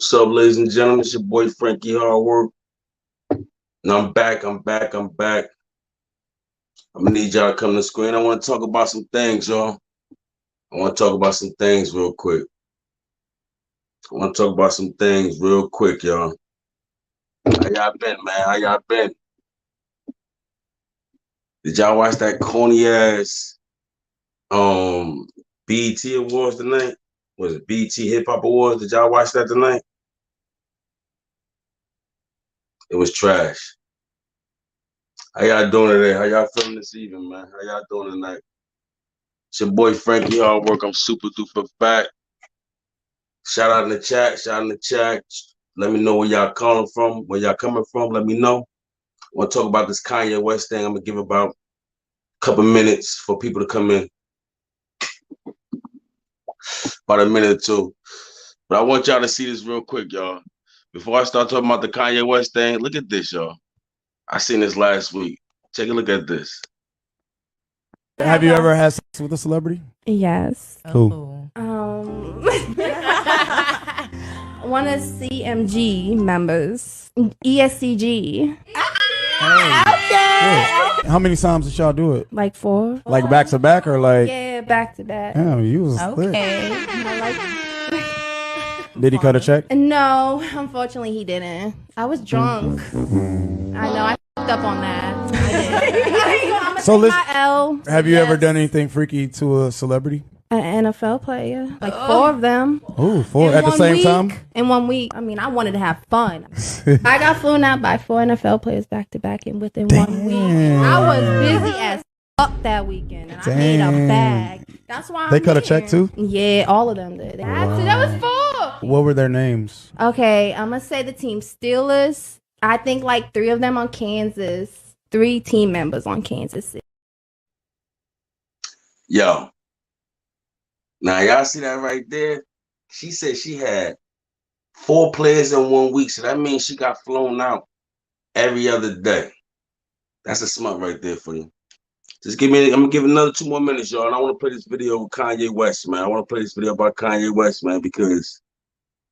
What's up, ladies and gentlemen? It's your boy Frankie Hardwork. And I'm back. I'm gonna need y'all to come to the screen. I want to talk about some things, y'all. I want to talk about some things real quick. Y'all. How y'all been, man? How y'all been? Did y'all watch that corny ass BET Awards tonight? Was it BET Hip Hop Awards? Did y'all watch that tonight? It was trash. How y'all doing today? How y'all feeling this evening, man? How y'all doing tonight? It's your boy Frankie Hardwork. I'm super duper back. Shout out in the chat. Let me know where y'all calling from, where y'all coming from. Let me know. I want to talk about this Kanye West thing. I'm gonna give about a couple minutes for people to come in, about a minute or two. But I want y'all to see this real quick, y'all. Before I start talking about the Kanye West thing, look at this, y'all. I seen this last week. Take a look at this. Have you ever had sex with a celebrity? Yes. Who? One of CMG members, ESCG. Okay. How many times did y'all do it? Like 4. Like back to back or like? Yeah, back to back. Damn, you was Okay. Did he cut a check? No, unfortunately he didn't. I was drunk. I know, I fucked up on that. I did. So have you ever Yes. done anything freaky to a celebrity? An NFL player, like 4 of them. Ooh, 4 In at the one same week. time? In 1 week. I mean, I wanted to have fun. I got flown out by 4 NFL players back to back and within 1 week. I was busy as fuck that weekend. And I made a bag. That's why They cut a check too? Yeah, all of them did. That was 4. What were their names? Okay, I'm going to say the team Steelers. I think like 3 of them on Kansas. 3 team members on Kansas City. Yo. Now, y'all see that right there? She said she had 4 players in 1 week, so that means she got flown out every other day. That's a smut right there for you. Just I'm gonna give another 2 more minutes, y'all, and I want to play this video with Kanye West, man. I want to play this video about Kanye West, man, because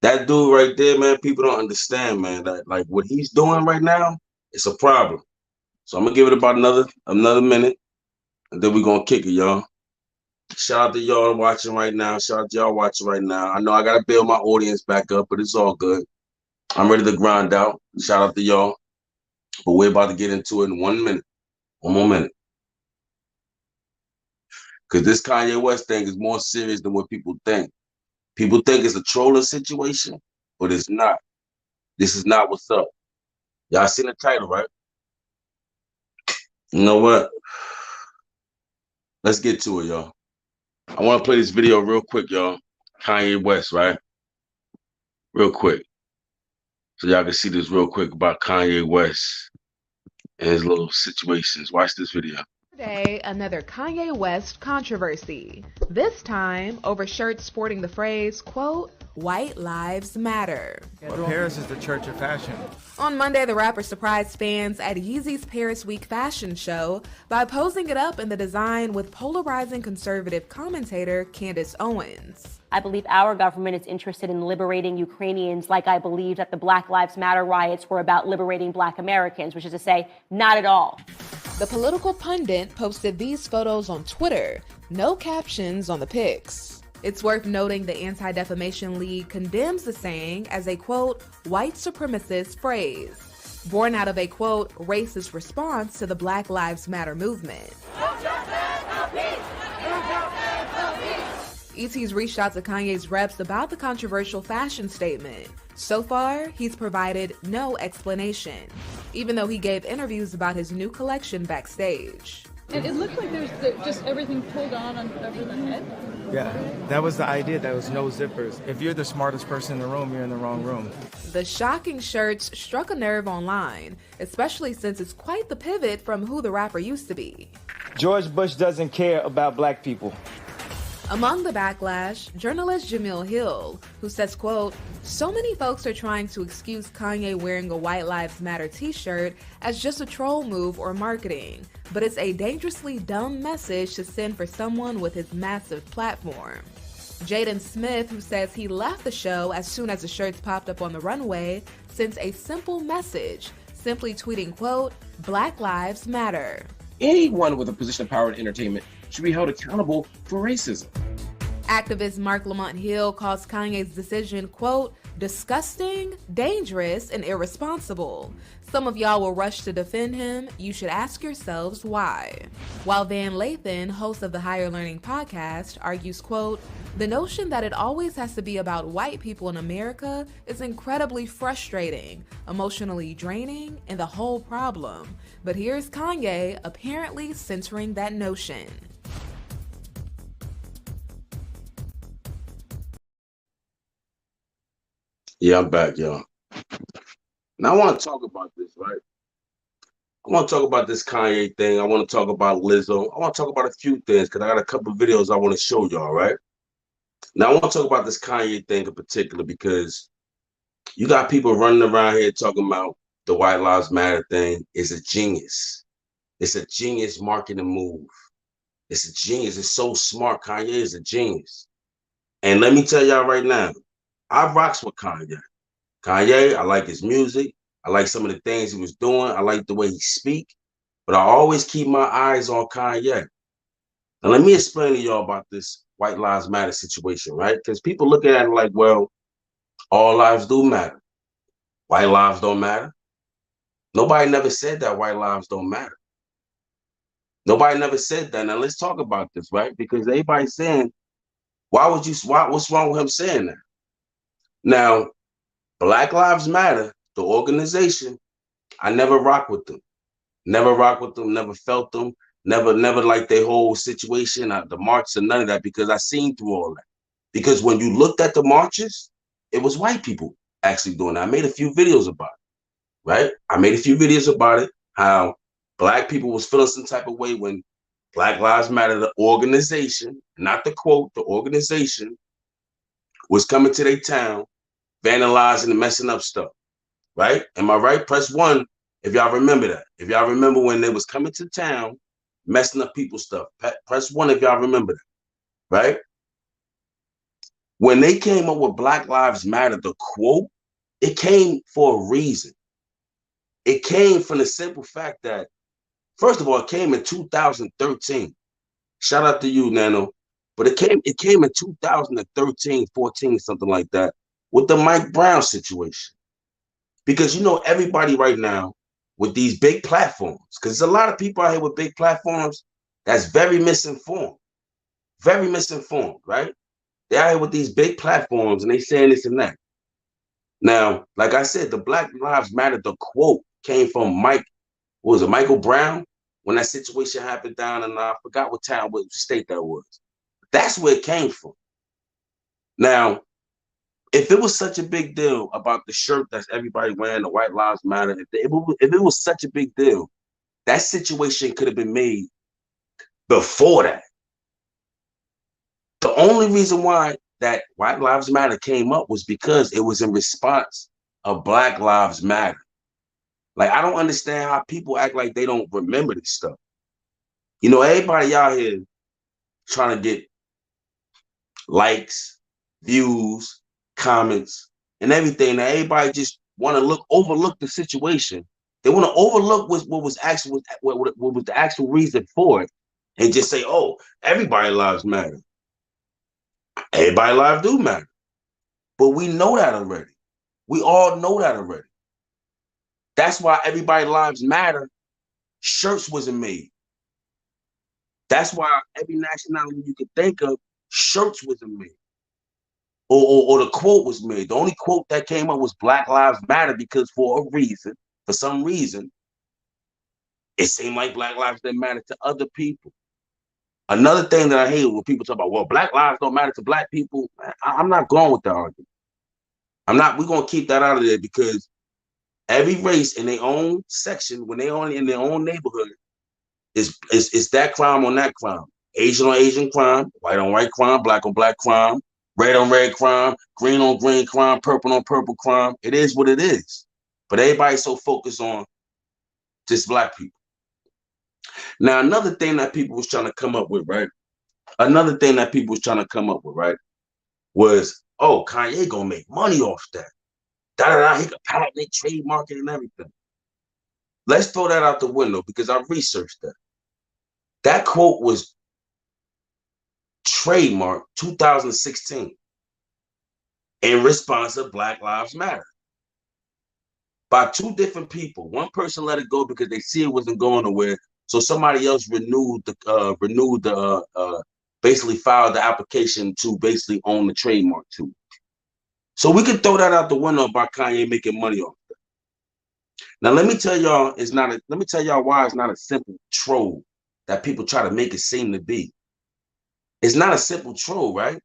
that dude right there, man, people don't understand, man, that like what he's doing right now, it's a problem. So I'm gonna give it about another minute, and then we're gonna kick it, y'all. Shout out to y'all watching right now. Shout out to y'all watching right now. I know I gotta build my audience back up, but it's all good. I'm ready to grind out. Shout out to y'all. But we're about to get into it in 1 minute. 1 more minute. Because this Kanye West thing is more serious than what people think. People think it's a trolling situation, but it's not. This is not what's up. Y'all seen the title, right? You know what? Let's get to it, y'all. I want to play this video real quick, y'all. Kanye West, right? Real quick. So y'all can see this real quick about Kanye West and his little situations. Watch this video. Today, another Kanye West controversy. This time over shirts sporting the phrase, quote, "White Lives Matter." Well, Paris is the church of fashion. On Monday, the rapper surprised fans at Yeezy's Paris Week fashion show by posing it up in the design with polarizing conservative commentator Candace Owens. I believe our government is interested in liberating Ukrainians like I believe that the Black Lives Matter riots were about liberating Black Americans, which is to say, not at all. The political pundit posted these photos on Twitter, no captions on the pics. It's worth noting the Anti-Defamation League condemns the saying as a, quote, white supremacist phrase, born out of a, quote, racist response to the Black Lives Matter movement. ET's reached out to Kanye's reps about the controversial fashion statement. So far, he's provided no explanation, even though he gave interviews about his new collection backstage. And it looked like there's just everything pulled on over the head. Yeah, that was the idea. There was no zippers. If you're the smartest person in the room, you're in the wrong room. The shocking shirts struck a nerve online, especially since it's quite the pivot from who the rapper used to be. George Bush doesn't care about black people. Among the backlash, journalist Jamil Hill, who says, quote, "So many folks are trying to excuse Kanye wearing a White Lives Matter t-shirt as just a troll move or marketing, but it's a dangerously dumb message to send for someone with his massive platform." Jaden Smith, who says he left the show as soon as the shirts popped up on the runway, sends a simple message, simply tweeting, quote, "Black Lives Matter." Anyone with a position of power in entertainment should be held accountable for racism. Activist Mark Lamont Hill calls Kanye's decision, quote, "disgusting, dangerous, and irresponsible." Some of y'all will rush to defend him. You should ask yourselves why. While Van Lathan, host of the Higher Learning podcast, argues, quote, "the notion that it always has to be about white people in America is incredibly frustrating, emotionally draining, and the whole problem." But here's Kanye apparently centering that notion. Yeah, I'm back, y'all. Now I want to talk about this, right? I want to talk about this Kanye thing. I want to talk about Lizzo. I want to talk about a few things because I got a couple of videos I want to show y'all, right? Now I want to talk about this Kanye thing in particular because you got people running around here talking about the White Lives Matter thing is a genius. It's a genius marketing move. It's a genius. It's so smart. Kanye is a genius. And let me tell y'all right now, I rocks with Kanye. Kanye, I like his music. I like some of the things he was doing. I like the way he speak. But I always keep my eyes on Kanye. Now let me explain to y'all about this White Lives Matter situation, right? Because people look at it like, well, all lives do matter. White lives don't matter. Nobody never said that white lives don't matter. Nobody never said that. Now let's talk about this, right? Because everybody's saying, what's wrong with him saying that? Now, Black Lives Matter, the organization, I never rock with them. Never rock with them, never felt them, never like their whole situation, the march and none of that, because I seen through all that. Because when you looked at the marches, it was white people actually doing that. I made a few videos about it, right? I made a few videos about it, how Black people was feeling some type of way when Black Lives Matter, the organization, not the quote, the organization, was coming to their town, vandalizing and messing up stuff, right? Am I right? Press 1 if y'all remember that. If y'all remember when they was coming to town, messing up people's stuff. Press 1 if y'all remember that, right? When they came up with Black Lives Matter, the quote, it came for a reason. It came from the simple fact that, first of all, it came in 2013. Shout out to you, Nano. But it came in 2013, 14, something like that, with the Mike Brown situation. Because you know everybody right now with these big platforms, because there's a lot of people out here with big platforms that's very misinformed, right? They're out here with these big platforms and they saying this and that. Now, like I said, the Black Lives Matter, the quote came from Michael Brown, when that situation happened down in, I forgot what town, what state that was. That's where it came from. Now, if it was such a big deal about the shirt that's everybody wearing, the White Lives Matter, if it was such a big deal, that situation could have been made before that. The only reason why that White Lives Matter came up was because it was in response of Black Lives Matter. Like, I don't understand how people act like they don't remember this stuff. You know, everybody out here trying to get likes, views, comments, and everything. Now everybody just want to overlook the situation. They want to overlook what was the actual reason for it, and just say, "Oh, everybody's lives matter. Everybody's lives do matter." But we know that already. We all know that already. That's why everybody's lives matter. Shirts wasn't made. That's why every nationality you could think of, shirts wasn't made. Or the quote was made. The only quote that came up was Black Lives Matter because for some reason, it seemed like Black lives didn't matter to other people. Another thing that I hate when people talk about, well, Black lives don't matter to Black people. I'm not going with that argument. We're going to keep that out of there because every race in their own section, when they're in their own neighborhood, is that crime on that crime. Asian on Asian crime, white on white crime, black on black crime, red on red crime, green on green crime, purple on purple crime. It is what it is. But everybody's so focused on just Black people. Now, another thing that people was trying to come up with, right? was, oh, Kanye gonna make money off that. Da-da-da, he could patent it, trademark it, and everything. Let's throw that out the window because I researched that. That quote was trademarked 2016 in response to Black Lives Matter by two different people. One person let it go because they see it wasn't going nowhere, so somebody else basically filed the application to basically own the trademark too. So we can throw that out the window about Kanye making money off that. Now let me tell y'all, let me tell y'all why it's not a simple troll that people try to make it seem to be. It's not a simple troll, right?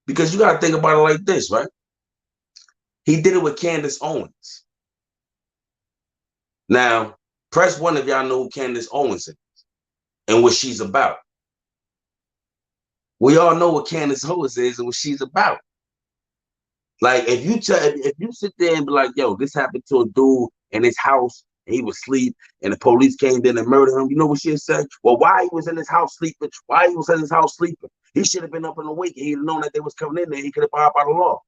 Because you got to think about it like this, right? He did it with Candace Owens. Now, press one if y'all know who Candace Owens is and what she's about. We all know what Candace Owens is and what she's about. Like, if you sit there and be like, yo, this happened to a dude in his house and he was asleep and the police came in and murdered him, you know what she'd say? Well, why he was in his house sleeping? Why he was in his house sleeping? He should have been up and awake. He'd have known that they was coming in there. He could have filed by the law.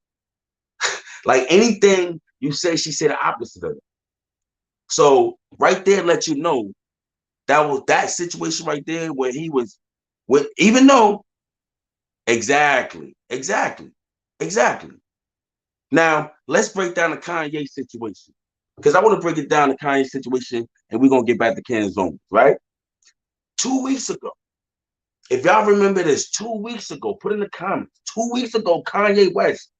Like, anything you say, she said the opposite of it. So right there, let you know that was that situation right there where he was with, even though exactly. Now let's break down the Kanye situation, because I want to break it down the Kanye situation, and we're gonna get back to Candace Owens, right? 2 weeks ago, if y'all remember this, 2 weeks ago, put in the comments. 2 weeks ago, Kanye West,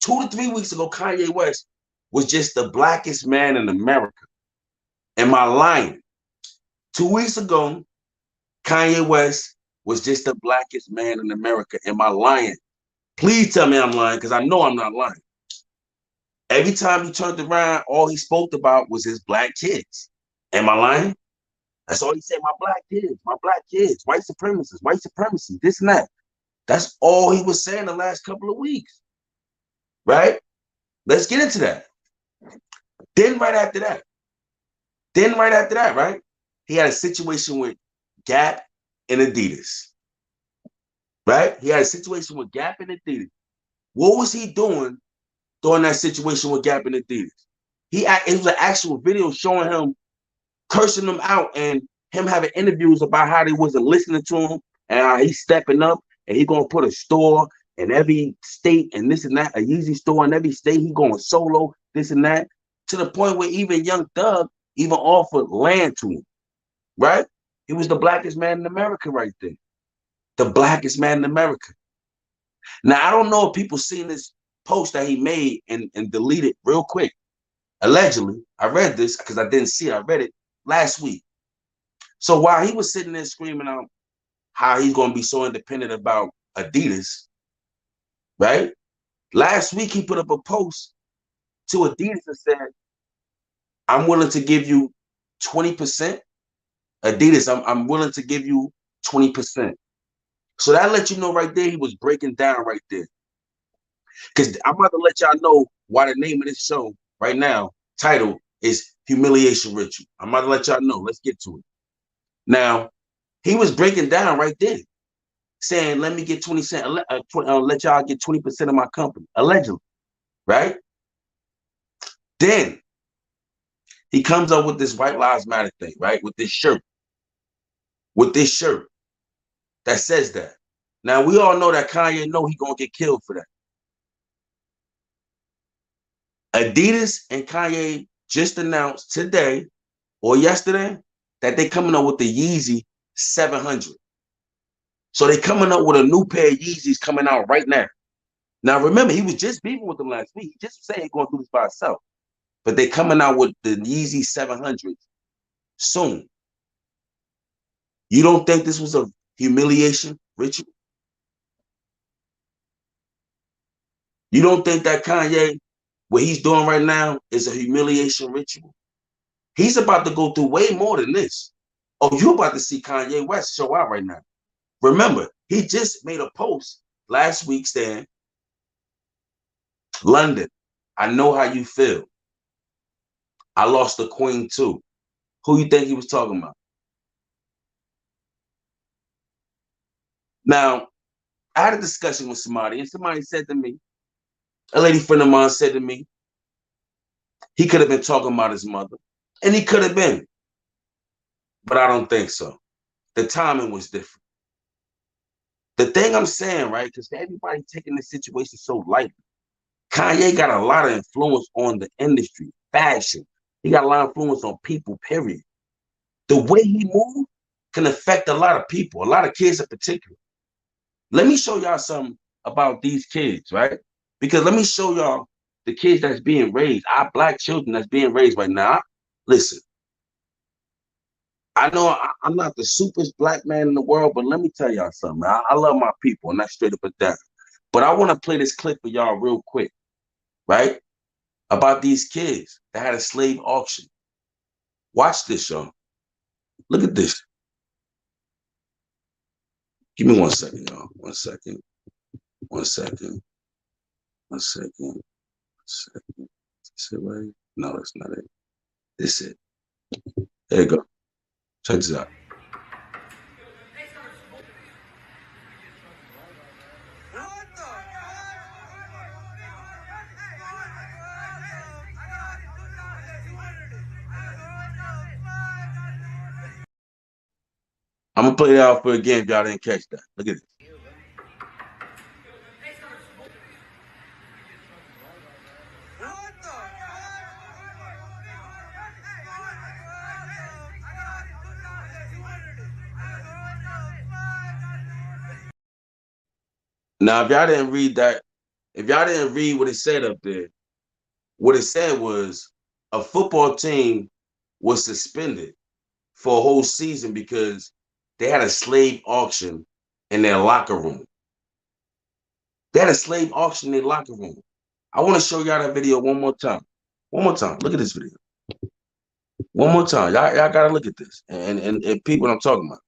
2 to 3 weeks ago, Kanye West was just the blackest man in America. Am I lying? 2 weeks ago, Kanye West was just the blackest man in America. Am I lying? Please tell me I'm lying, because I know I'm not lying. Every time he turned around, all he spoke about was his black kids. Am I lying? That's all he said, my black kids, white supremacy, this and that. That's all he was saying the last couple of weeks, right? Let's get into that. Then right after that, right? He had a situation with Gap and Adidas, right? He had a situation with Gap and Adidas. What was he doing during that situation with Gap and Adidas? It was an actual video showing him cursing them out and him having interviews about how they wasn't listening to him and how he's stepping up and he gonna put a store in every state and this and that, a Yeezy store in every state. He going solo, this and that, to the point where even Young Thug even offered land to him, right? He was the blackest man in America right there. The blackest man in America. Now, I don't know if people seen this post that he made and deleted real quick. Allegedly, I read this because I didn't see it. I read it last week. So while he was sitting there screaming out how he's going to be so independent about Adidas, right? Last week, he put up a post to Adidas and said, I'm willing to give you 20%. Adidas, I'm willing to give you 20%. So that let you know right there, he was breaking down right there. Because I'm about to let y'all know why the name of this show right now, title, is Humiliation Ritual. I'm about to let y'all know. Let's get to it. Now, he was breaking down right there, saying, let me get 20 cents, let y'all get 20% of my company, allegedly, right? Then he comes up with this White Lives Matter thing, right? With this shirt that says that. Now, we all know that Kanye know he gonna get killed for that. Adidas and Kanye just announced today or yesterday that they coming up with the Yeezy 700. So they coming up with a new pair of Yeezys coming out right now. Now, remember, he was just beefing with them last week. He just saying he's going to do this by himself. But they coming out with the Yeezy 700 soon. You don't think this was a humiliation ritual? You don't think that Kanye, what he's doing right now, is a humiliation ritual? He's about to go through way more than this. Oh, you're about to see Kanye West show out right now. Remember, he just made a post last week saying, London, I know how you feel. I lost the queen too. Who you think he was talking about? Now, I had a discussion with somebody, and somebody said to me, a lady friend of mine said to me, he could have been talking about his mother. And he could have been. But I don't think so. The timing was different. The thing I'm saying, right, because everybody taking this situation so lightly. Kanye got a lot of influence on the industry, fashion. He got a lot of influence on people, period. The way he moves can affect a lot of people, a lot of kids in particular. Let me show y'all something about these kids, right? Because let me show y'all the kids that's being raised, our Black children that's being raised right now. Listen, I know I'm not the superest Black man in the world, but let me tell y'all something. I love my people, and that's straight up and down. But I want to play this clip for y'all real quick, right? About these kids that had a slave auction. Watch this, y'all. Look at this. Give me 1 second, y'all. 1 second. 1 second. 1 second. 1 second. Is it right? No, that's not it. This is it. There you go. Check this out. I'm gonna play that out for again if y'all didn't catch that. Look at this. Now, if y'all didn't read that, if y'all didn't read what it said up there, what it said was a football team was suspended for a whole season because they had a slave auction in their locker room. They had a slave auction in their locker room. I want to show y'all that video one more time. One more time. Look at this video. One more time. Y'all gotta look at this and peep what I'm talking about.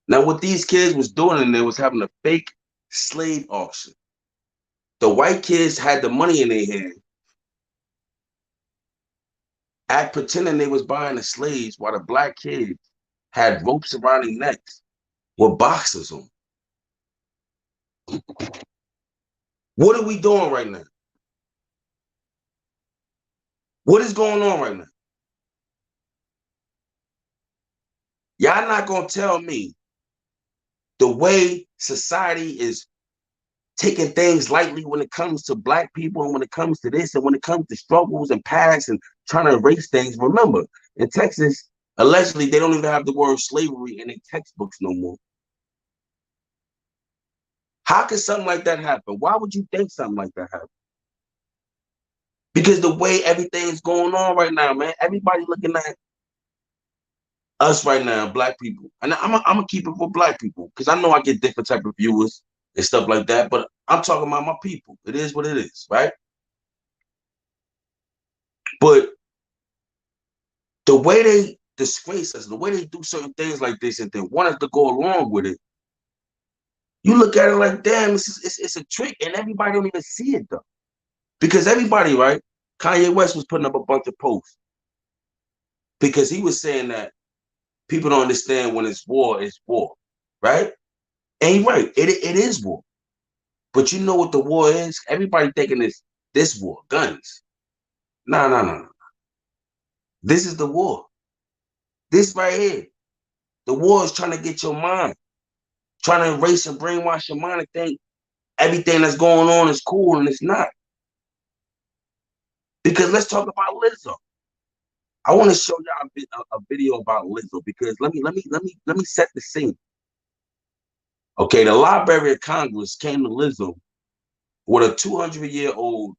Now, what these kids was doing in there was having a fake slave auction. The white kids had the money in their hand, act pretending they was buying the slaves, while the Black kids had ropes around their necks with boxes on. What are we doing right now? What is going on right now? Y'all not gonna tell me the way society is taking things lightly when it comes to Black people and when it comes to this and when it comes to struggles and past and trying to erase things. Remember, in Texas, allegedly, they don't even have the word slavery in their textbooks no more. How could something like that happen? Why would you think something like that happen? Because the way everything's going on right now, man, everybody looking at us right now, Black people. And I'm gonna keep it for Black people because I know I get different type of viewers and stuff like that, but I'm talking about my people. It is what it is, right? But the way they disgrace us, the way they do certain things like this and then want us to go along with it, you look at it like, damn, it's a trick, and everybody don't even see it though. Because everybody, right? Kanye West was putting up a bunch of posts because he was saying that people don't understand when it's war, right? And he's right, it is war. But you know what the war is? Everybody thinking it's this war, guns. No. This is the war. This right here. The war is trying to get your mind, trying to erase and brainwash your mind and think everything that's going on is cool, and it's not. Because let's talk about Lizzo. I want to show y'all a video about Lizzo because let me set the scene. Okay, the Library of Congress came to Lizzo with a 200-year-old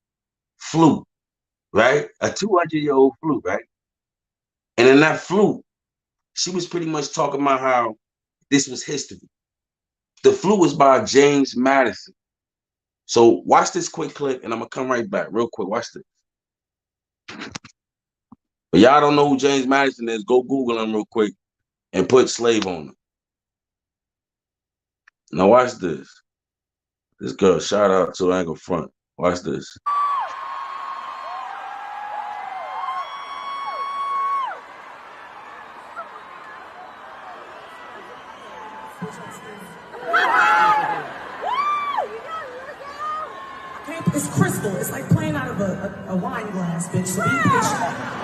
flute, right? A 200-year-old flute, right? And in that flute, she was pretty much talking about how this was history. The flute was by James Madison. So watch this quick clip, and I'm gonna come right back real quick. Watch this. But y'all don't know who James Madison is, go Google him real quick and put slave on him. Now watch this. This girl, shout out to Angle Front. Watch this. It's crystal. It's like playing out of a wine glass, bitch. So be patient.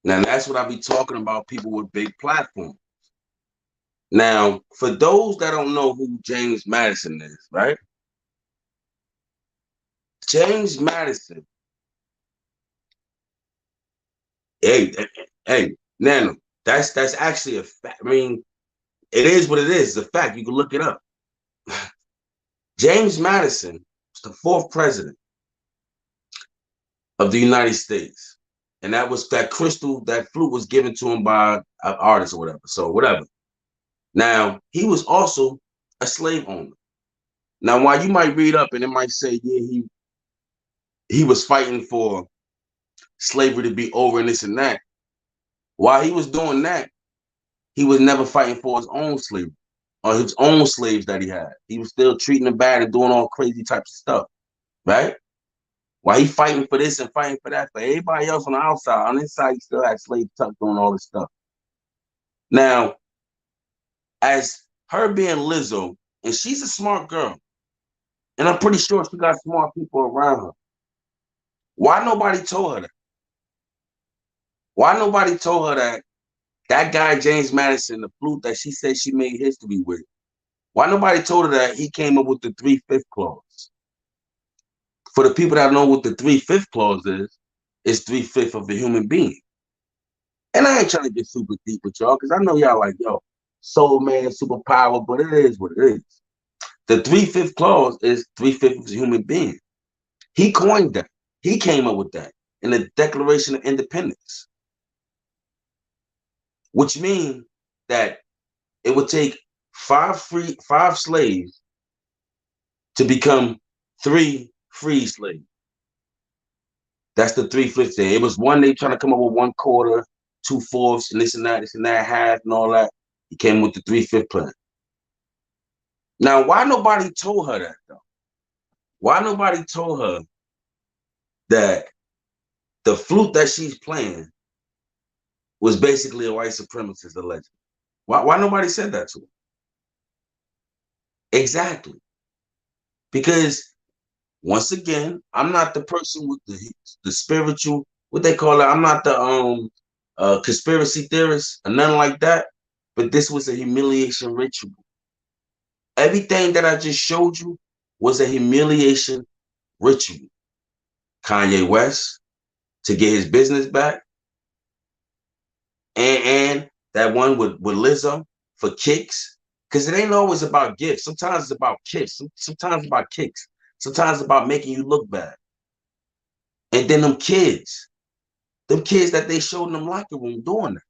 Now, that's what I be talking about, people with big platforms. Now, for those that don't know who James Madison is, right? James Madison, hey, Nana, that's actually a fact. I mean, it is what it is. It's a fact. You can look it up. James Madison was the 4th president of the United States. And that was that crystal, that flute was given to him by an artist or whatever. So whatever. Now, he was also a slave owner. Now, while you might read up and it might say, yeah, he was fighting for slavery to be over and this and that. While he was doing that, he was never fighting for his own slavery or his own slaves that he had. He was still treating them bad and doing all crazy types of stuff, right? While he fighting for this and fighting for that, for everybody else on the outside, on the inside, he still had slaves tucked doing all this stuff. Now, as her being Lizzo, and she's a smart girl, and I'm pretty sure she got smart people around her. Why nobody told her that? Why nobody told her that that guy, James Madison, the flute that she said she made history with, why nobody told her that he came up with the 3/5 clause? For the people that know what the 3/5 clause is, it's 3/5 of a human being. And I ain't trying to get super deep with y'all because I know y'all like, yo, soul man, superpower, but it is what it is. The 3/5 clause is 3/5 of a human being. He coined that. He came up with that in the Declaration of Independence, which means that it would take 5 slaves to become 3 free slaves. That's the 3/5 thing. It was one, they trying to come up with 1/4, 2/4, and this and that, half, and all that. He came with the 3/5 plan. Now, why nobody told her that, though? Why nobody told her that the flute that she's playing was basically a white supremacist allegedly? Why nobody said that to her? Exactly. Because once again, I'm not the person with the spiritual, what they call it. I'm not the conspiracy theorist or nothing like that. But this was a humiliation ritual. Everything that I just showed you was a humiliation ritual. Kanye West to get his business back, and that one with Lizzo for kicks, because it ain't always about gifts. Sometimes it's about kicks. Sometimes it's about kicks. Sometimes it's about making you look bad. And then them kids that they showed in them locker room doing that.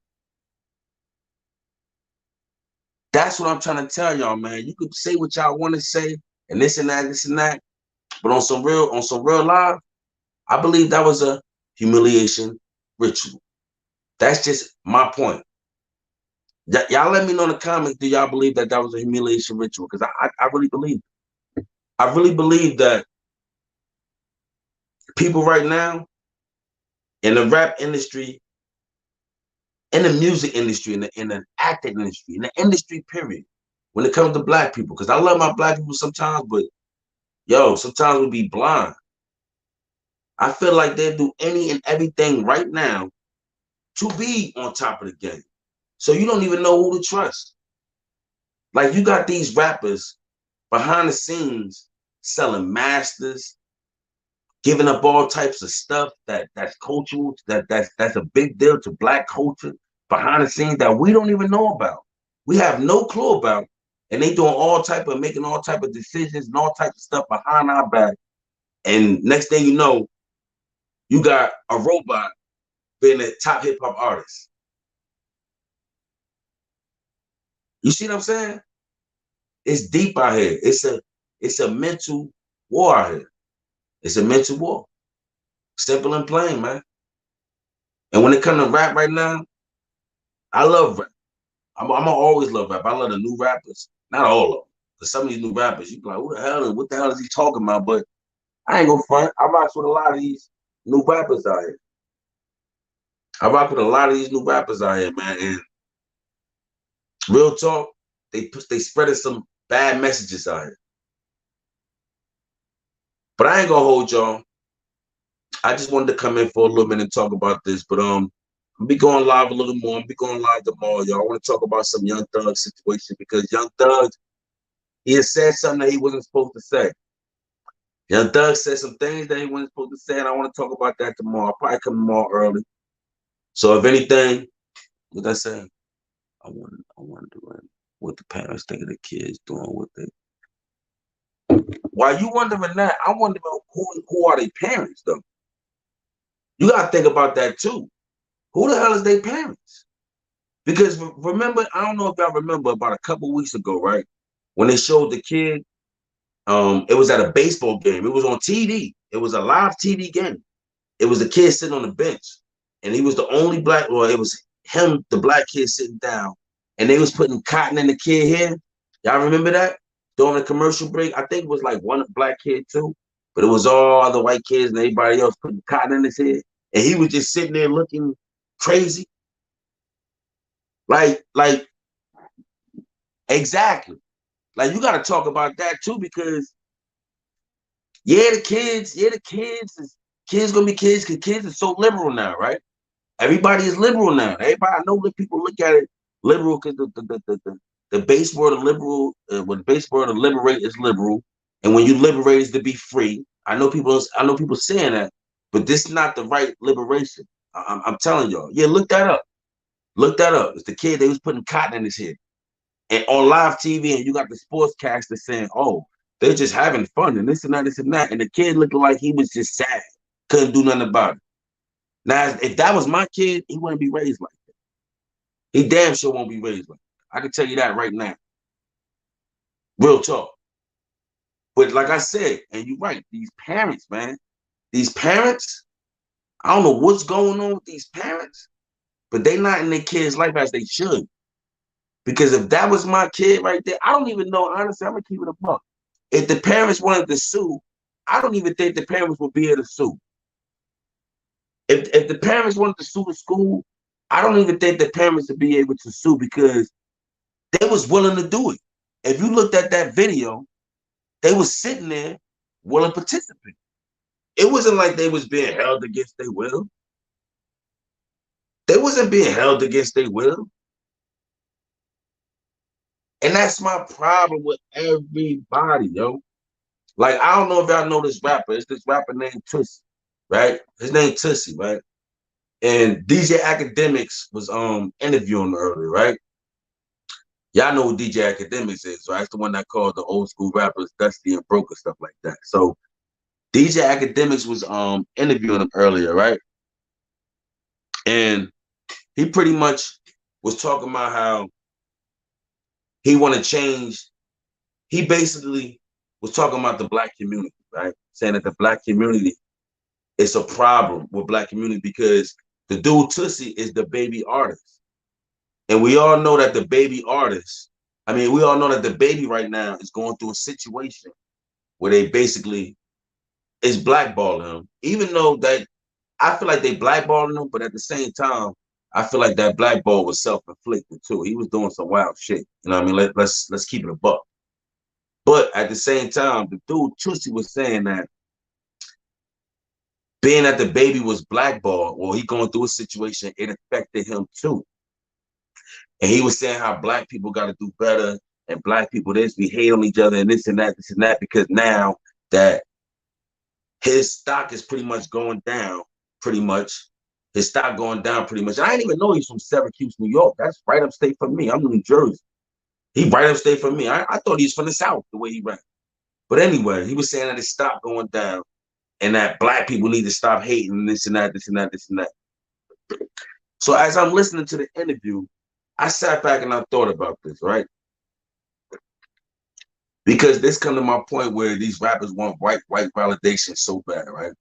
That's what I'm trying to tell y'all, man. You could say what y'all want to say, and this and that, but on some real live, I believe that was a humiliation ritual. That's just my point. Y'all let me know in the comments, do y'all believe that was a humiliation ritual? Because I really believe it. I really believe that people right now in the rap industry, in the music industry, in the acting industry, in the industry period, when it comes to black people, because I love my black people sometimes, but yo, sometimes we be blind. I feel like they do any and everything right now to be on top of the game. So you don't even know who to trust. Like you got these rappers behind the scenes selling masters, giving up all types of stuff that's cultural, that's a big deal to Black culture behind the scenes that we don't even know about. We have no clue about, and they doing making all type of decisions and all types of stuff behind our back. And next thing you know, you got a robot being a top hip hop artist. You see what I'm saying? It's deep out here. It's a mental war out here. It's a mental war. Simple and plain, man. And when it comes to rap right now, I love rap. I'm gonna always love rap. I love the new rappers. Not all of them. Because some of these new rappers, you be like, what the hell is he talking about? But I ain't gonna front. I rock with a lot of these new rappers out here. I rock with a lot of these new rappers out here, man. And real talk, they spreading some bad messages out here. But I ain't gonna hold y'all. I just wanted to come in for a little minute and talk about this. But I'll be going live a little more. I'll be going live tomorrow, y'all. I want to talk about some Young Thug situation because Young Thug, he has said something that he wasn't supposed to say. Young Thug said some things that he wasn't supposed to say, and I want to talk about that tomorrow. I'll probably come tomorrow early. So if anything, what I say, I wonder what the parents think of the kids doing what they. While you wondering that, I wonder who are their parents though. You gotta think about that too. Who the hell is their parents? Because remember, I don't know if y'all remember about a couple weeks ago, right? When they showed the kid, it was at a baseball game. It was on TV. It was a live TV game. It was the kid sitting on the bench, and he was the only black. Well, it was him, the black kid sitting down, and they was putting cotton in the kid here. Y'all remember that during the commercial break? I think it was like one black kid too, but it was all other white kids and everybody else putting cotton in his head, and he was just sitting there looking crazy. Like exactly. Like you got to talk about that too, because the kids gonna be kids because kids are so liberal now, right? Everybody is liberal now. Everybody, I know that people look at it liberal because the base word of liberal, when the base word of liberate is liberal, and when you liberate is to be free. I know people saying that, but this is not the right liberation. I'm telling y'all. Yeah, look that up. Look that up. It's the kid they was putting cotton in his head, and on live TV, and you got the sportscaster saying, "Oh, they're just having fun and this and that, this and that," and the kid looking like he was just sad, couldn't do nothing about it. Now, if that was my kid, he wouldn't be raised like that. He damn sure won't be raised like that. I can tell you that right now. Real talk. But like I said, and you're right, these parents, man, these parents, I don't know what's going on with these parents, but they not in their kids' life as they should. Because if that was my kid right there, I don't even know, honestly, I'm going to keep it a buck. If the parents wanted to sue, I don't even think the parents would be able to sue. If the parents wanted to sue the school, I don't even think the parents would be able to sue because they was willing to do it. If you looked at that video, they was sitting there willing to participate. It wasn't like they was being held against their will. They wasn't being held against their will. And that's my problem with everybody, yo. Like, I don't know if y'all know this rapper. It's this rapper named Tussie, right? His name Tussie, right? And DJ Academics was interviewing him earlier, right? Y'all know who DJ Academics is, right? It's the one that called the old school rappers Dusty and Broke and stuff like that. So DJ Academics was interviewing him earlier, right? And he pretty much was talking about how he want to change. He basically was talking about the black community, right? Saying that the black community is a problem with black community because the dude Tussie is the baby artist. And we all know that the baby artist, we all know that the baby right now is going through a situation where they basically is blackballing him, even though that I feel like they blackballing him, but at the same time, I feel like that blackball was self-inflicted too. He was doing some wild shit. You know what I mean? Let's keep it a buck. But at the same time, the dude Tussie was saying that being that the baby was blackballed, or he going through a situation, it affected him too. And he was saying how black people got to do better, and black people this, we hate on each other, and this and that, because now that his stock is pretty much going down, pretty much. His stock going down pretty much. And I didn't even know he's from Syracuse, New York. That's right upstate from me. I'm in New Jersey. He right upstate from me. I thought he was from the South, the way he ran. But anyway, he was saying that his stock going down and that black people need to stop hating this and that, this and that, this and that. So as I'm listening to the interview, I sat back and I thought about this, right? Because this come to my point where these rappers want white validation so bad, right?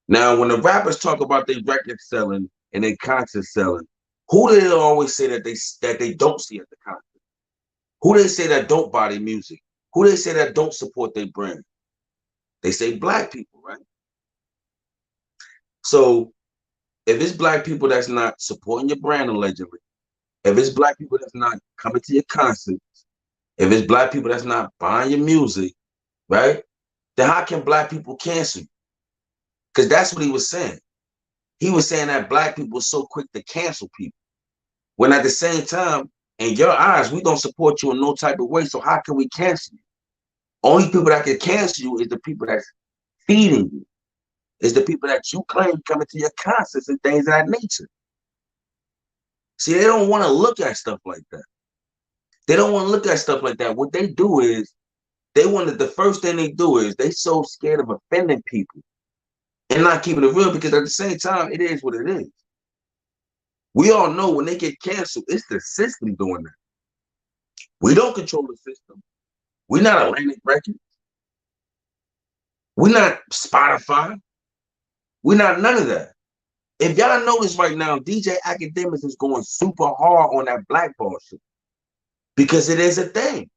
Now, when the rappers talk about their record selling and their concert selling, who do they always say that they don't see at the concert? Who they say that don't buy their music? Who they say that don't support their brand? They say black people, right? So if it's black people that's not supporting your brand allegedly, if it's black people that's not coming to your concerts, if it's black people that's not buying your music, right? Then how can black people cancel you? Because that's what he was saying. He was saying that black people are so quick to cancel people. When at the same time, in your eyes, we don't support you in no type of way. So how can we cancel you? Only people that can cancel you is the people that's feeding you. Is the people that you claim coming to your concerts and things of that nature. See, they don't want to look at stuff like that. They don't want to look at stuff like that. What they do is, the first thing they do is they so scared of offending people and not keeping it real, because at the same time, it is what it is. We all know when they get canceled, it's the system doing that. We don't control the system. We're not Atlantic Records. We're not Spotify. We're not none of that. If y'all notice right now, DJ Academics is going super hard on that blackball shit because it is a thing.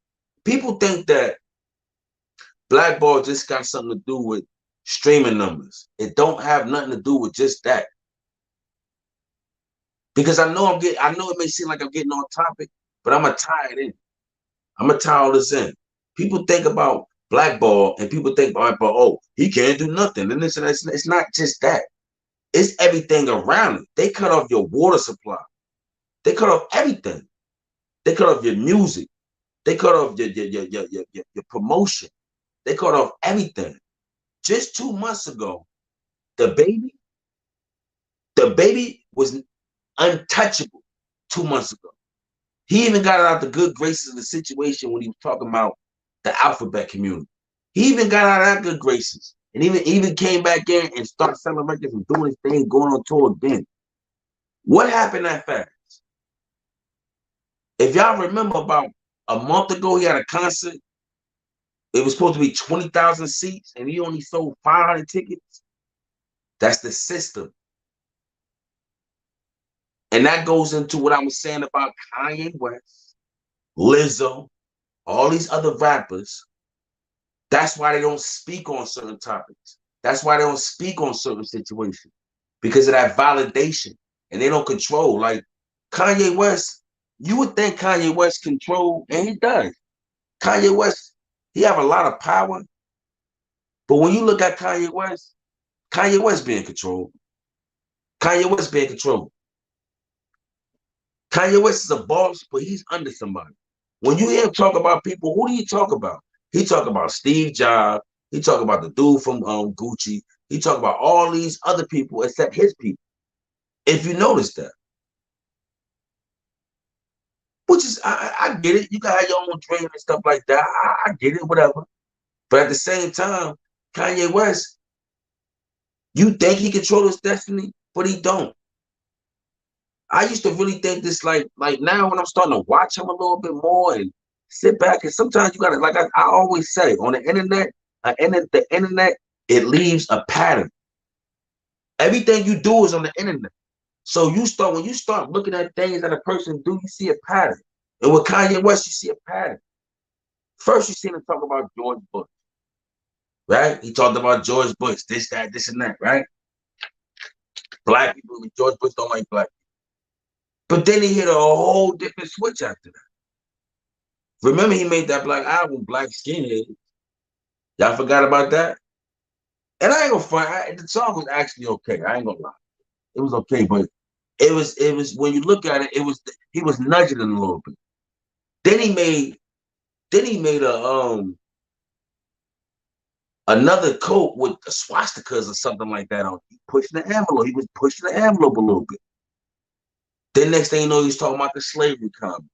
People think that blackball just got something to do with streaming numbers. It don't have nothing to do with just that. Because I know it may seem like I'm getting on topic, but I'm gonna tie it in. I'm gonna tie all this in. People think about blackball and people think about, oh, he can't do nothing. And it's not just that. It's everything around it. They cut off your water supply. They cut off everything. They cut off your music. They cut off your promotion. They cut off everything. Just 2 months ago, the baby was untouchable 2 months ago. He even got out the good graces of the situation when he was talking about the alphabet community. He even got out of that good graces and even came back in and started selling records and doing his thing, going on tour again. What happened that fast? If y'all remember, about a month ago, he had a concert. It was supposed to be 20,000 seats and he only sold 500 tickets. That's the system. And that goes into what I was saying about Kanye West, Lizzo, all these other rappers. That's why they don't speak on certain topics. That's why they don't speak on certain situations, because of that validation. And they don't control. Like Kanye West, you would think Kanye West control, and he does. Kanye West, he have a lot of power. But when you look at Kanye West being controlled. Kanye West being controlled. Kanye West is a boss, but he's under somebody. When you hear him talk about people, who do you talk about? He talk about Steve Jobs. He talk about the dude from Gucci. He talk about all these other people except his people. If you notice that. Which is, I get it. You can have your own dream and stuff like that. I get it, whatever. But at the same time, Kanye West, you think he controls his destiny, but he don't. I used to really think this, like now when I'm starting to watch him a little bit more and sit back, and sometimes you gotta, like I always say, on the internet, the internet, it leaves a pattern. Everything you do is on the internet. So when you start looking at things that a person do, you see a pattern. And with Kanye West, you see a pattern. First, you see him talk about George Bush, right? He talked about George Bush, this, that, this, and that, right? Black people, George Bush don't like black people. But then he hit a whole different switch after that. Remember, he made that Black album, Black Skinhead. Y'all forgot about that? And I ain't gonna front. The song was actually okay. I ain't gonna lie. It was okay, but it was when you look at it, he was nudging it a little bit. Then he made another coat with the swastikas or something like that on. He pushing the envelope. He was pushing the envelope a little bit. Then next thing you know, he's talking about the slavery comment.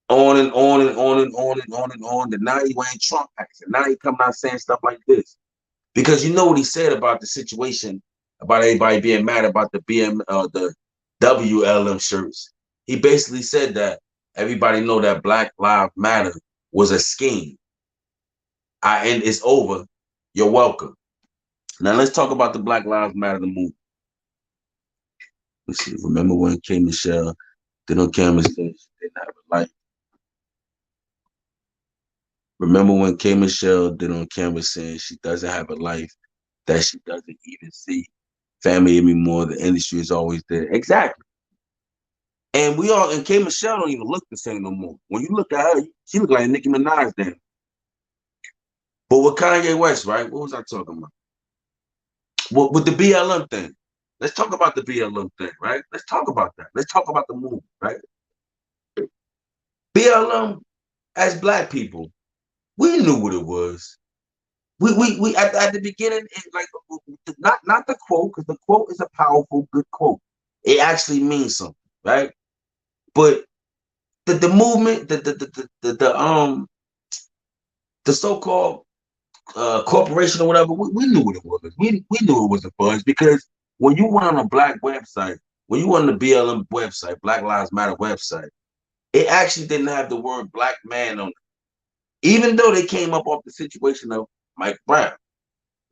On and on and on and on and on and on. And now he wearing Trump hats. And now he coming out saying stuff like this. Because you know what he said about the situation, about everybody being mad about the the WLM shirts. He basically said that everybody know that Black Lives Matter was a scheme. And it's over. You're welcome. Now let's talk about the Black Lives Matter the movie. Let's see. Remember when Kayne Michelle did on camera said she didn't have a life. Remember when Kayne Michelle did on camera saying she doesn't have a life, that she doesn't even see family anymore. The industry is always there. Exactly. And Kayne Michelle don't even look the same no more. When you look at her, she look like Nicki Minaj then. But with Kanye West, right? What was I talking about? With the BLM thing. Let's talk about the BLM thing, right? Let's talk about that. Let's talk about the movement, right? BLM, as Black people, we knew what it was. We at the beginning, like not the quote, because the quote is a powerful, good quote. It actually means something, right? But the movement, the so-called corporation or whatever, we knew what it was. We knew it was a buzz because when you went on a Black website, when you went on the BLM website, Black Lives Matter website, it actually didn't have the word Black man on it, even though they came up off the situation of Mike Brown,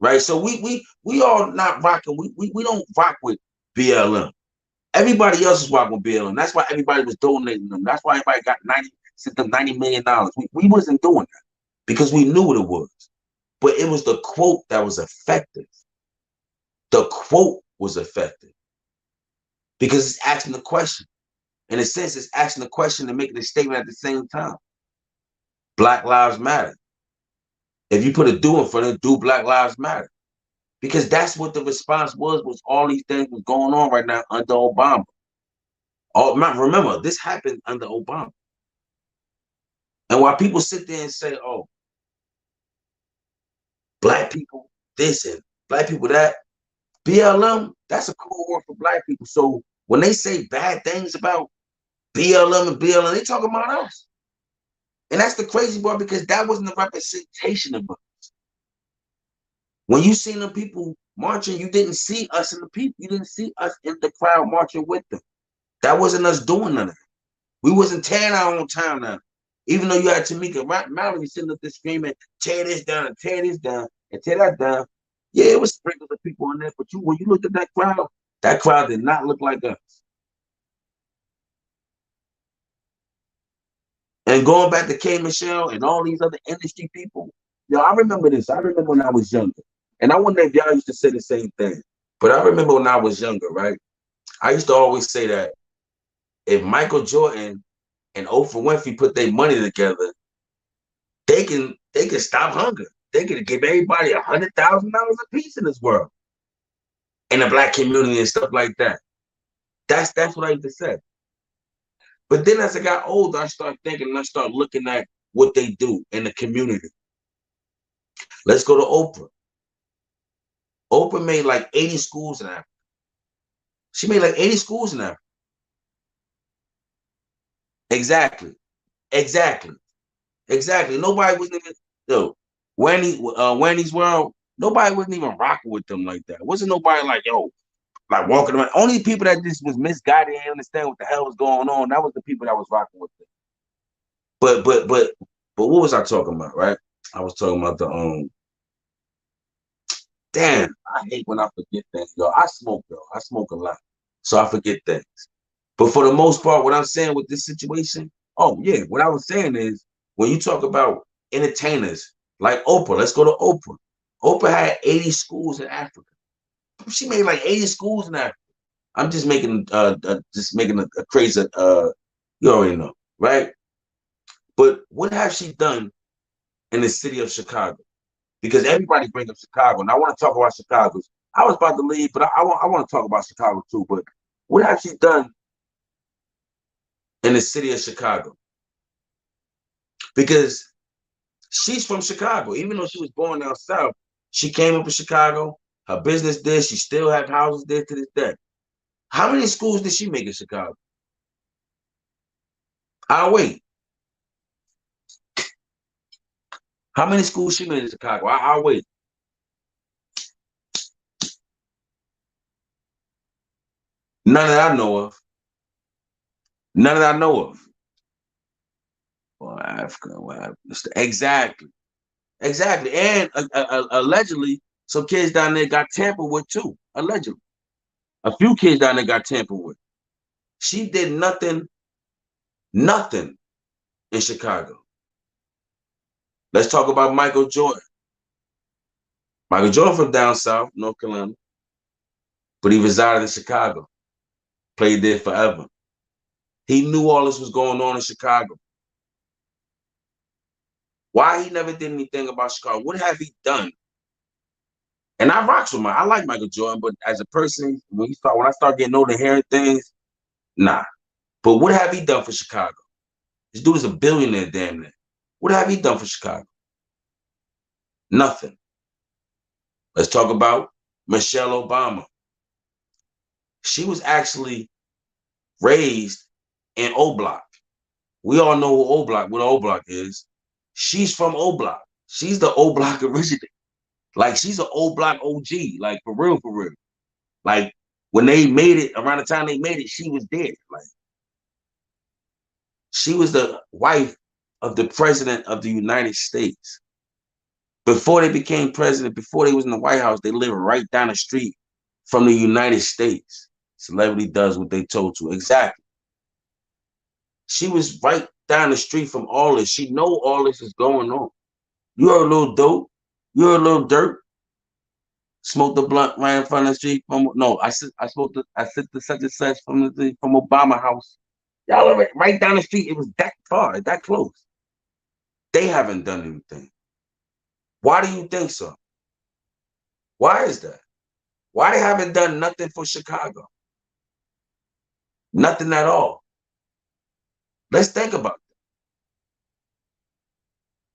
right? So we all not rocking. We don't rock with BLM. Everybody else is rocking with BLM. That's why everybody was donating them. That's why everybody got sent them $90 million. We wasn't doing that because we knew what it was. But it was the quote that was effective. The quote was effective because it's asking the question. In a sense, it's asking the question and making a statement at the same time. Black Lives Matter. If you put a do in front of it, do Black Lives Matter. Because that's what the response was all these things was going on right now under Obama. Remember, this happened under Obama. And while people sit there and say, oh, Black people this and Black people that, BLM, that's a cool word for Black people. So when they say bad things about BLM and BLM, they talking about us. And that's the crazy part because that wasn't a representation of us. When you seen the people marching, you didn't see us in the people. You didn't see us in the crowd marching with them. That wasn't us doing none of that. We wasn't tearing our own town down. Even though you had Tamika Mallory sitting up there screaming, tear this down and tear this down and tear that down. Yeah, it was sprinkles of people in there, but when you looked at that crowd did not look like us. And going back to Kayne Michelle and all these other industry people, I remember this. I remember when I was younger. And I wonder if y'all used to say the same thing. But I remember when I was younger, right? I used to always say that if Michael Jordan and Oprah Winfrey put their money together, they can stop hunger. They can give everybody $100,000 a piece in this world, in the Black community and stuff like that. That's what I used to say. But then as I got older, I started thinking and I started looking at what they do in the community. Let's go to Oprah. Oprah made like 80 schools in Africa. She made like 80 schools in Africa. Exactly. Nobody was even, Wendy's World, nobody wasn't even rocking with them like that. Wasn't nobody like, like walking around. Only people that just was misguided and understand what the hell was going on, that was the people that was rocking with them. But what was I talking about, right? I was talking about the damn, I hate when I forget things, yo. I smoke a lot. So I forget things. But for the most part, what I'm saying with this situation, what I was saying is when you talk about entertainers like Oprah, let's go to Oprah. Oprah had 80 schools in Africa. She made like 80 schools in Africa. I'm just making a crazy you already know, right? But what has she done in the city of Chicago? because everybody brings up Chicago, and I want to talk about Chicago. I was about to leave, but I want to talk about Chicago too. But what has she done in the city of Chicago? Because she's from Chicago, even though she was born down south. She came up in Chicago. Her business there. She still have houses there to this day. How many schools did she make in Chicago? I'll wait. How many schools she made in Chicago? I'll wait. None that I know of. None that I know of. Well, Africa, well, exactly. Exactly. And allegedly, some kids down there got tampered with too. Allegedly. A few kids down there got tampered with. She did nothing in Chicago. Let's talk about Michael Jordan. Michael Jordan from down south, North Carolina, but he resided in Chicago, played there forever. He knew all this was going on in Chicago. Why he never did anything about Chicago? What have he done? And I rocks with I like Michael Jordan, but as a person, when I start getting older and hearing things, nah. But what have he done for Chicago? This dude is a billionaire, damn near. What have he done for Chicago? Nothing. Let's talk about Michelle Obama. She was actually raised in O Block. We all know what O Block is. She's from O Block. She's the O Block originator. Like, she's an O Block OG, like, for real, for real. Like, when they made it, around the time they made it, she was there. Like, she was the wife of the president of the United States. Before they became president, before they was in the White House, they lived right down the street from the United States. Celebrity does what they told to. Exactly. She was right down the street from all this. She know all this is going on. You're a little dope. You're a little dirt. Smoked the blunt right in front of the street. I sit the such and such from Obama house. Y'all are right down the street. It was that far, that close. They haven't done anything. Why do you think so? Why is that? Why they haven't done nothing for Chicago? Nothing at all. Let's think about it.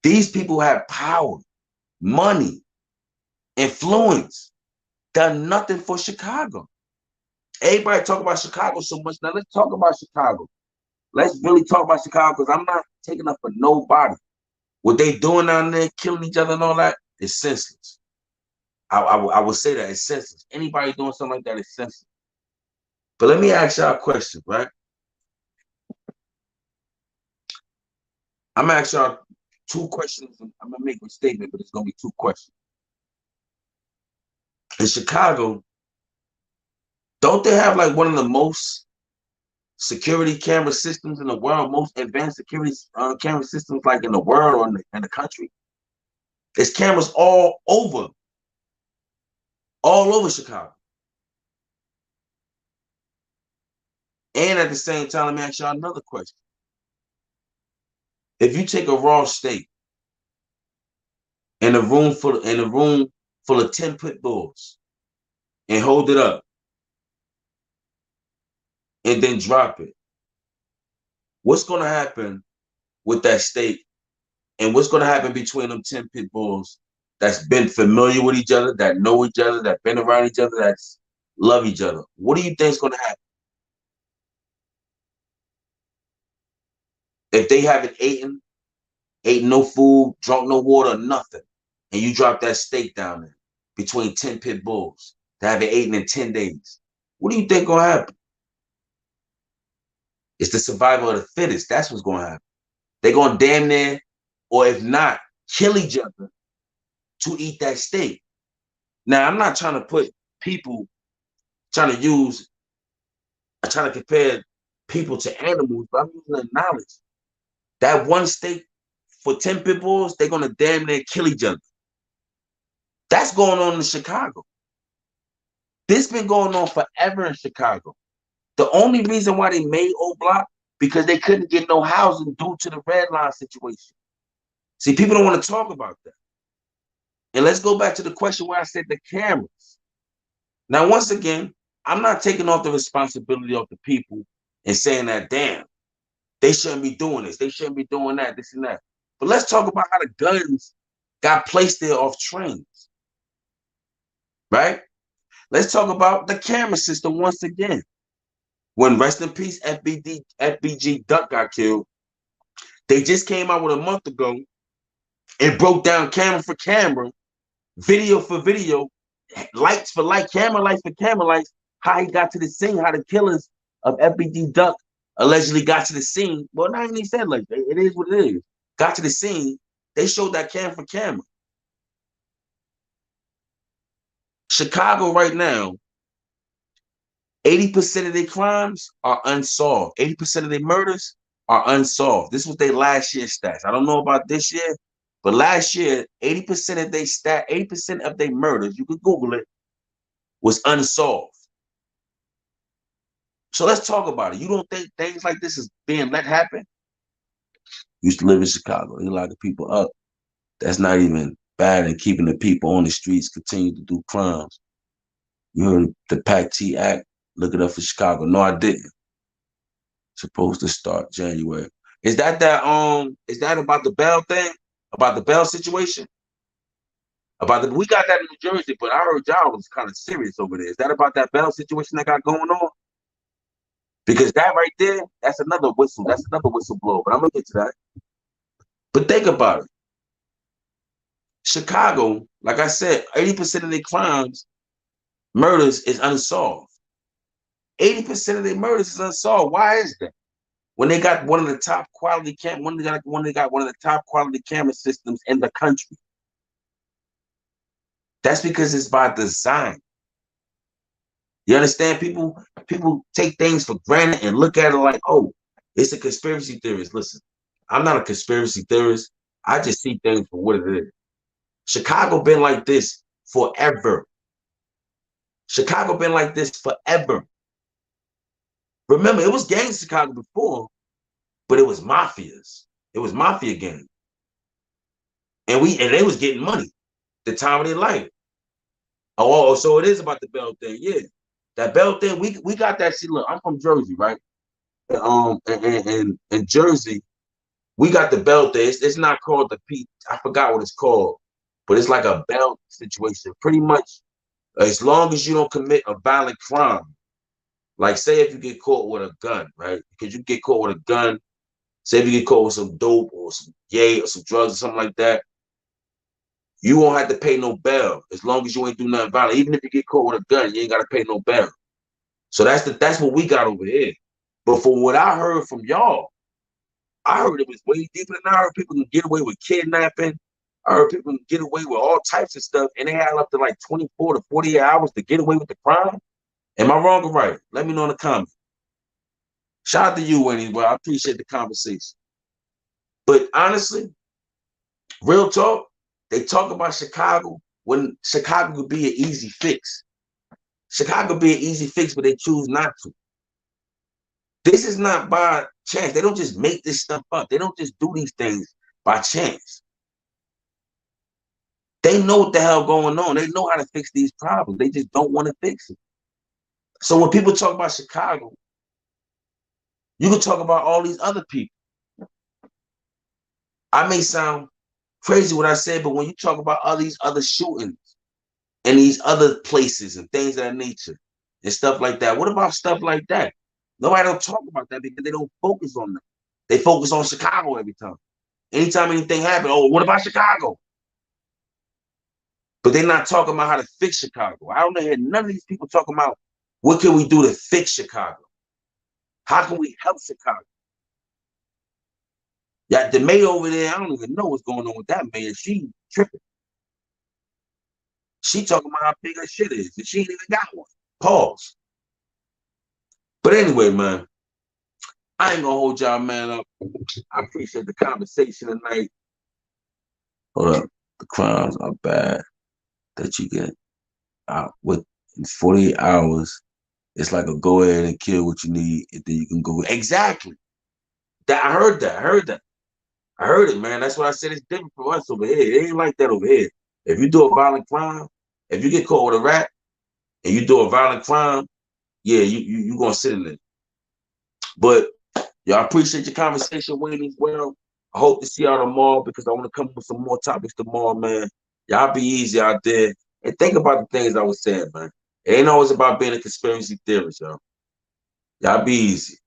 These people have power, money, influence, done nothing for Chicago. Everybody talk about Chicago so much. Now let's talk about Chicago. Let's really talk about Chicago, because I'm not taking up for nobody. What they doing down there, killing each other and all that, is senseless. I would say that it's senseless. Anybody doing something like that is senseless. But let me ask y'all a question, right? I'm gonna ask y'all 2 questions. I'm gonna make a statement, but it's gonna be 2 questions. In Chicago, don't they have like one of the most security camera systems in the world, most advanced security camera systems like in the world or in the country? There's cameras all over Chicago. And at the same time, let me ask y'all another question. If you take a raw steak in a room full of 10 pit bulls and hold it up and then drop it, what's going to happen with that steak? And what's going to happen between them 10 pit bulls that's been familiar with each other, that know each other, that been around each other, that love each other? What do you think is going to happen? If they haven't eaten no food, drunk no water, nothing, and you drop that steak down there between 10 pit bulls that haven't eaten in 10 days, what do you think going to happen? It's the survival of the fittest. That's what's going to happen. They're going to damn near, or if not, kill each other to eat that steak. Now, I'm not trying to put people, trying to compare people to animals, but I'm using the knowledge. That one steak for 10 pit bulls, they're going to damn near kill each other. That's going on in Chicago. This been going on forever in Chicago. The only reason why they made O Block, because they couldn't get no housing due to the red line situation. See, people don't want to talk about that. And let's go back to the question where I said the cameras. Now, once again, I'm not taking off the responsibility of the people and saying that, damn, they shouldn't be doing this. They shouldn't be doing that, this and that. But let's talk about how the guns got placed there off trains, right? Let's talk about the camera system once again. When, rest in peace, FBG Duck got killed, they just came out with a month ago and broke down camera for camera, video for video, lights for light, camera lights for camera lights, how he got to the scene, how the killers of FBG Duck allegedly got to the scene. Well, not even said like that. It is what it is. Got to the scene. They showed that camera for camera. Chicago right now, 80% of their crimes are unsolved. 80% of their murders are unsolved. This was their last year stats. I don't know about this year, but last year, 80% of their 80% of their murders, you can Google it, was unsolved. So let's talk about it. You don't think things like this is being let happen? Used to live in Chicago. They lock the people up. That's not even bad in keeping the people on the streets continue to do crimes. You heard the PAC-T Act? Look it up for Chicago. No, I didn't. Supposed to start January. Is that about the Bell thing? About the Bell situation? We got that in New Jersey, but I heard y'all was kind of serious over there. Is that about that Bell situation that got going on? Because that right there, that's another whistle. That's another whistleblower. But I'm gonna get to that. But think about it. Chicago, like I said, 80% of their crimes, murders is unsolved. 80% of their murders is unsolved. Why is that? When they got one of the top quality one of the top quality camera systems in the country. That's because it's by design. You understand? People take things for granted and look at it like, oh, it's a conspiracy theorist. Listen, I'm not a conspiracy theorist. I just see things for what it is. Chicago been like this forever. Chicago been like this forever. Remember, it was gangs in Chicago before, but it was mafias. It was mafia gangs. And they was getting money the time of their life. Oh, so it is about the Bell thing. Yeah. That Bell thing, we got that shit. Look, I'm from Jersey, right? In Jersey, we got the Bell thing. It's not called the P. I forgot what it's called, but it's like a Bell situation. Pretty much, as long as you don't commit a violent crime, like say if you get caught with a gun, right? Because you get caught with a gun, say if you get caught with some dope or some yay or some drugs or something like that, you won't have to pay no bail as long as you ain't do nothing violent. Even if you get caught with a gun, you ain't got to pay no bail. So that's what we got over here. But from what I heard from y'all, I heard it was way deeper than I heard people can get away with kidnapping. I heard people can get away with all types of stuff, and they had up to like 24 to 48 hours to get away with the crime. Am I wrong or right? Let me know in the comments. Shout out to you, anyway. I appreciate the conversation. But honestly, real talk, they talk about Chicago when Chicago could be an easy fix. Chicago could be an easy fix, but they choose not to. This is not by chance. They don't just make this stuff up. They don't just do these things by chance. They know what the hell going on. They know how to fix these problems. They just don't want to fix it. So when people talk about Chicago, you can talk about all these other people. I may sound crazy what I said, but when you talk about all these other shootings and these other places and things of that nature and stuff like that, what about stuff like that? Nobody don't talk about that because they don't focus on that. They focus on Chicago every time. Anytime anything happens, oh, what about Chicago? But they're not talking about how to fix Chicago. I don't hear none of these people talking about what can we do to fix Chicago? How can we help Chicago? Yeah, the mayor over there, I don't even know what's going on with that mayor. She tripping. She talking about how big her shit is, and she ain't even got one. Pause. But anyway, man, I ain't gonna hold y'all man up. I appreciate the conversation tonight. Hold up. The crimes are bad that you get out with in 48 hours. It's like a go ahead and kill what you need, and then you can go. Exactly. I heard that. I heard it, man. That's why I said it's different for us over here. It ain't like that over here. If you do a violent crime, if you get caught with a rap and you do a violent crime, yeah, you gonna sit in it. But y'all, I appreciate your conversation, Wayne, as well. I hope to see y'all tomorrow because I want to come up with some more topics tomorrow, man. Y'all be easy out there and think about the things I was saying, man. It ain't always about being a conspiracy theorist, y'all. Y'all be easy.